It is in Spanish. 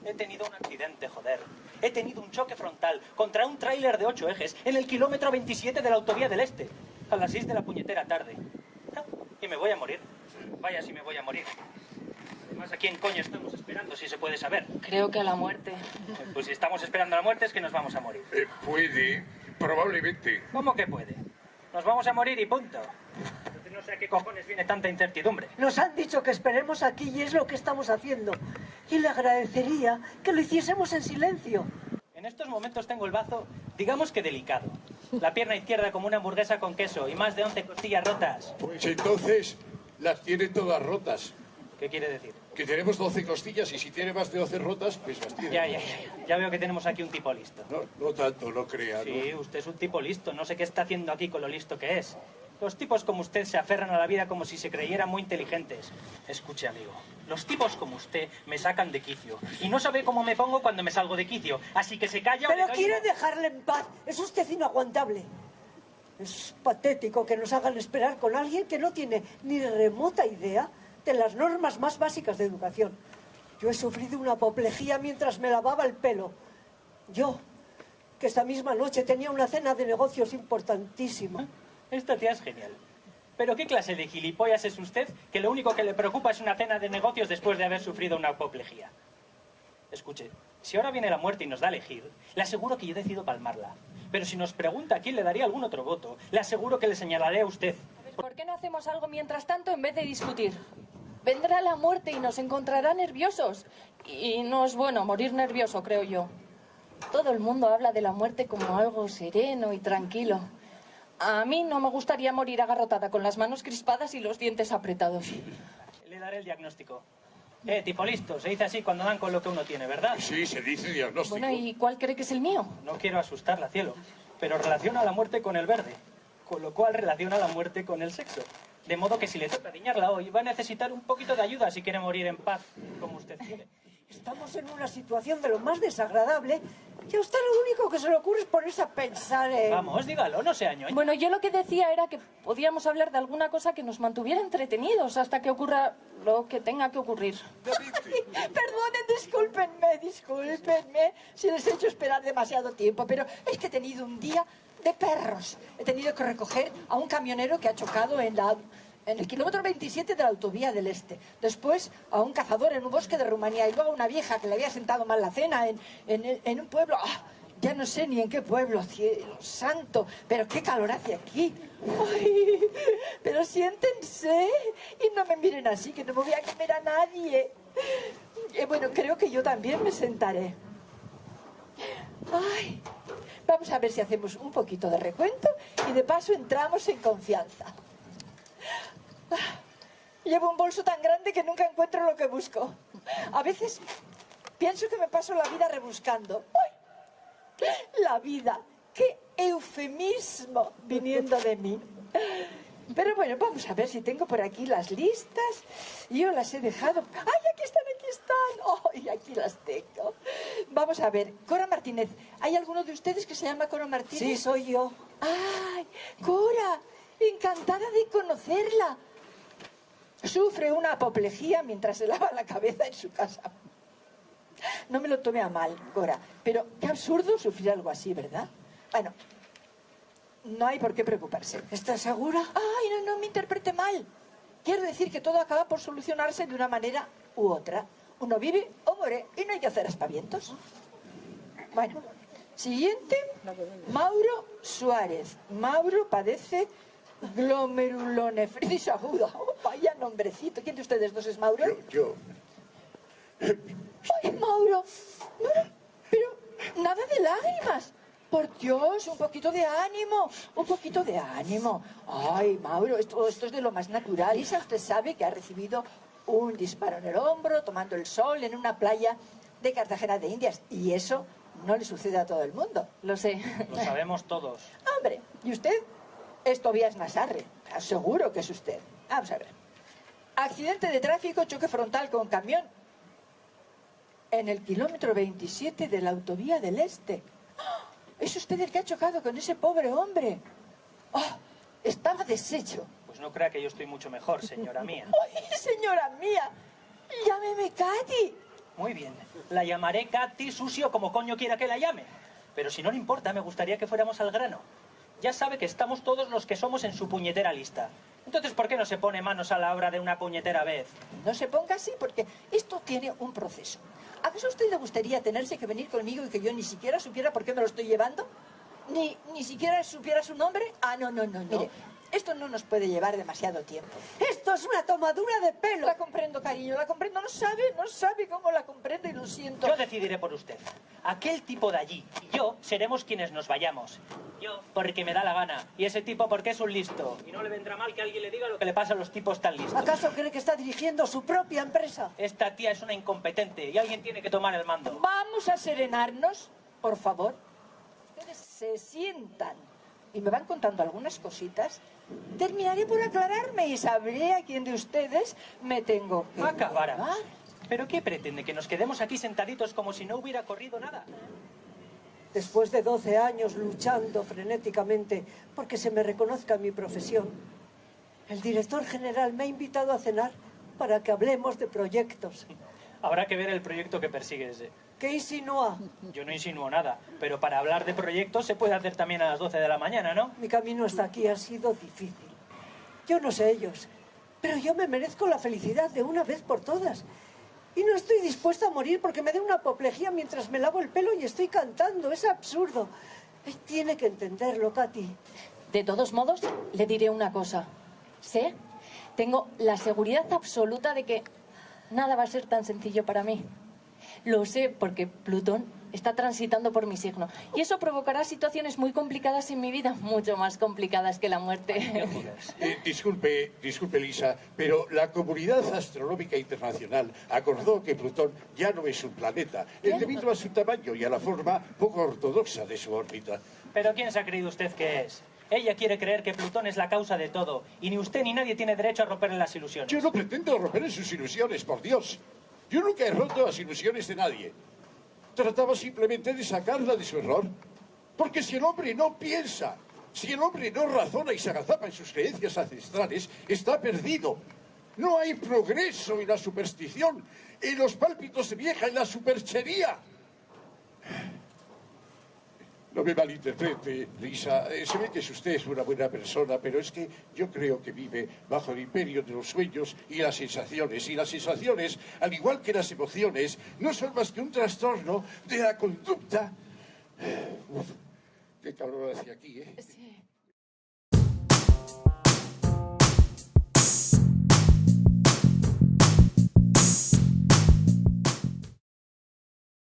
He tenido un accidente, joder. He tenido un choque frontal contra un tráiler de 8 ejes en el kilómetro 27 de la autovía del Este, a las 6 de la puñetera tarde. Y me voy a morir. Vaya si me voy a morir. Además, ¿a quién coño estamos esperando, si se puede saber? Creo que a la muerte. Pues si estamos esperando a la muerte es que nos vamos a morir. Puede, probablemente. ¿Cómo que puede? Nos vamos a morir y punto. Entonces no sé a qué cojones viene tanta incertidumbre. Nos han dicho que esperemos aquí y es lo que estamos haciendo. Y le agradecería que lo hiciésemos en silencio. En estos momentos tengo el bazo, digamos que delicado. La pierna izquierda como una hamburguesa con queso y más de 11 costillas rotas. Pues entonces las tiene todas rotas. ¿Qué quiere decir? Que tenemos 12 costillas y si tiene más de 12 rotas, pues las tiene. Ya veo que tenemos aquí un tipo listo. No tanto, no crea, Sí, ¿no? usted es un tipo listo. No sé qué está haciendo aquí con lo listo que es. Los tipos como usted se aferran a la vida como si se creyeran muy inteligentes. Escuche, amigo. Los tipos como usted me sacan de quicio. Y no sabe cómo me pongo cuando me salgo de quicio. Así que se calla o le Pero doy quiere un- dejarle en paz. Es usted inaguantable. Es patético que nos hagan esperar con alguien que no tiene ni remota idea de las normas más básicas de educación. Yo he sufrido una apoplejía mientras me lavaba el pelo. Yo, que esta misma noche tenía una cena de negocios importantísima. Esta tía es genial. ¿Pero qué clase de gilipollas es usted que lo único que le preocupa es una cena de negocios después de haber sufrido una apoplejía? Escuche, si ahora viene la muerte y nos da a elegir, le aseguro que yo decido palmarla. Pero si nos pregunta a quién le daría algún otro voto, le aseguro que le señalaré a usted. ¿Por qué no hacemos algo mientras tanto en vez de discutir? Vendrá la muerte y nos encontrará nerviosos. Y no es bueno morir nervioso, creo yo. Todo el mundo habla de la muerte como algo sereno y tranquilo. A mí no me gustaría morir agarrotada con las manos crispadas y los dientes apretados. Le daré el diagnóstico. Tipo listo, se dice así cuando dan con lo que uno tiene, ¿verdad? Sí, se dice diagnóstico. Bueno, ¿y cuál cree que es el mío? No quiero asustarla, cielo, pero relaciona la muerte con el verde, con lo cual relaciona la muerte con el sexo. De modo que si le toca diñarla hoy, va a necesitar un poquito de ayuda si quiere morir en paz, como usted quiere. Estamos en una situación de lo más desagradable y a usted lo único que se le ocurre es ponerse a pensar en... Vamos, dígalo, no sea ñoño. Bueno, yo lo que decía era que podíamos hablar de alguna cosa que nos mantuviera entretenidos hasta que ocurra lo que tenga que ocurrir. Perdonen, discúlpenme si les he hecho esperar demasiado tiempo, pero es que he tenido un día de perros. He tenido que recoger a un camionero que ha chocado en el kilómetro 27 de la autovía del Este. Después a un cazador en un bosque de Rumanía y luego a una vieja que le había sentado mal la cena en un pueblo... ¡Ah! Ya no sé ni en qué pueblo, cielo santo, pero qué calor hace aquí. Ay, pero siéntense y no me miren así, que no me voy a comer a nadie. Bueno, creo que yo también me sentaré. Ay, vamos a ver si hacemos un poquito de recuento y de paso entramos en confianza. Llevo un bolso tan grande que nunca encuentro lo que busco. A veces pienso que me paso la vida rebuscando. ¡Ay! La vida, qué eufemismo viniendo de mí. Pero bueno, vamos a ver si tengo por aquí las listas. Yo las he dejado. ¡Ay, aquí están, aquí están! ¡Ay, aquí las tengo! Vamos a ver, Cora Martínez. ¿Hay alguno de ustedes que se llama Cora Martínez? Sí, soy yo. ¡Ay, Cora! Encantada de conocerla. Sufre una apoplejía mientras se lava la cabeza en su casa. No me lo tome a mal, Cora, pero qué absurdo sufrir algo así, ¿verdad? Bueno, no hay por qué preocuparse. ¿Estás segura? Ay, no me interprete mal. Quiero decir que todo acaba por solucionarse de una manera u otra. Uno vive o muere y no hay que hacer aspavientos. Bueno, siguiente, Mauro Suárez. Mauro padece glomerulonefritis aguda. Oh, vaya nombrecito. ¿Quién de ustedes dos es Mauro? Yo. ¡Ay, Mauro! Pero nada de lágrimas. Por Dios, un poquito de ánimo. Un poquito de ánimo. Ay, Mauro, esto es de lo más natural. Lisa, usted sabe que ha recibido un disparo en el hombro, tomando el sol en una playa de Cartagena de Indias. Y eso no le sucede a todo el mundo. Lo sé. Lo sabemos todos. Hombre, ¿y usted? Es Tobías Nasarre. Seguro que es usted. Vamos a ver. Accidente de tráfico, choque frontal con camión. En el kilómetro 27 de la autovía del Este. ¡Ah! ¿Es usted el que ha chocado con ese pobre hombre? ¡Oh! Estaba deshecho. Pues no crea que yo estoy mucho mejor, señora mía. ¡Ay, señora mía! Llámeme Katy. Muy bien. La llamaré Katy Sucio como coño quiera que la llame. Pero si no le importa, me gustaría que fuéramos al grano. Ya sabe que estamos todos los que somos en su puñetera lista. Entonces, ¿por qué no se pone manos a la obra de una puñetera vez? No se ponga así porque esto tiene un proceso. ¿Acaso a usted le gustaría tenerse que venir conmigo y que yo ni siquiera supiera por qué me lo estoy llevando? ¿Ni siquiera supiera su nombre? Ah, no. Mire, esto no nos puede llevar demasiado tiempo. Esto es una tomadura de pelo. La comprendo, cariño, la comprendo. No sabe cómo la comprendo y lo siento. Yo decidiré por usted. Aquel tipo de allí y yo seremos quienes nos vayamos. Yo, porque me da la gana. Y ese tipo porque es un listo. Y no le vendrá mal que alguien le diga lo que le pasa a los tipos tan listos. ¿Acaso cree que está dirigiendo su propia empresa? Esta tía es una incompetente y alguien tiene que tomar el mando. Vamos a serenarnos, por favor. Ustedes se sientan y me van contando algunas cositas. Terminaré por aclararme y sabré a quién de ustedes me tengo que Acabara. llevar. ¿Pero qué pretende? ¿Que nos quedemos aquí sentaditos como si no hubiera corrido nada? Después de 12 años luchando frenéticamente porque se me reconozca mi profesión, el director general me ha invitado a cenar para que hablemos de proyectos. Habrá que ver el proyecto que persigues. ¿Qué insinúa? Yo no insinúo nada, pero para hablar de proyectos se puede hacer también a las 12 de la mañana, ¿no? Mi camino hasta aquí ha sido difícil. Yo no sé ellos, pero yo me merezco la felicidad de una vez por todas. Y no estoy dispuesta a morir porque me dé una apoplejía mientras me lavo el pelo y estoy cantando. Es absurdo. Él tiene que entenderlo, Katy. De todos modos, le diré una cosa. Sé, tengo la seguridad absoluta de que nada va a ser tan sencillo para mí. Lo sé porque Plutón está transitando por mi signo. Y eso provocará situaciones muy complicadas en mi vida, mucho más complicadas que la muerte. Disculpe, Lisa, pero la comunidad astronómica internacional acordó que Plutón ya no es un planeta, debido a su tamaño y a la forma poco ortodoxa de su órbita. ¿Pero quién se ha creído usted que es? Ella quiere creer que Plutón es la causa de todo, y ni usted ni nadie tiene derecho a romperle las ilusiones. Yo no pretendo romper sus ilusiones, por Dios. Yo nunca he roto las ilusiones de nadie. Trataba simplemente de sacarla de su error. Porque si el hombre no piensa, si el hombre no razona y se agazapa en sus creencias ancestrales, está perdido. No hay progreso en la superstición, en los pálpitos de vieja, en la superchería. No me malinterprete, Lisa. Se ve que usted es una buena persona, pero es que yo creo que vive bajo el imperio de los sueños y las sensaciones. Y las sensaciones, al igual que las emociones, no son más que un trastorno de la conducta. Uf, qué calor hacia aquí, ¿eh? Sí.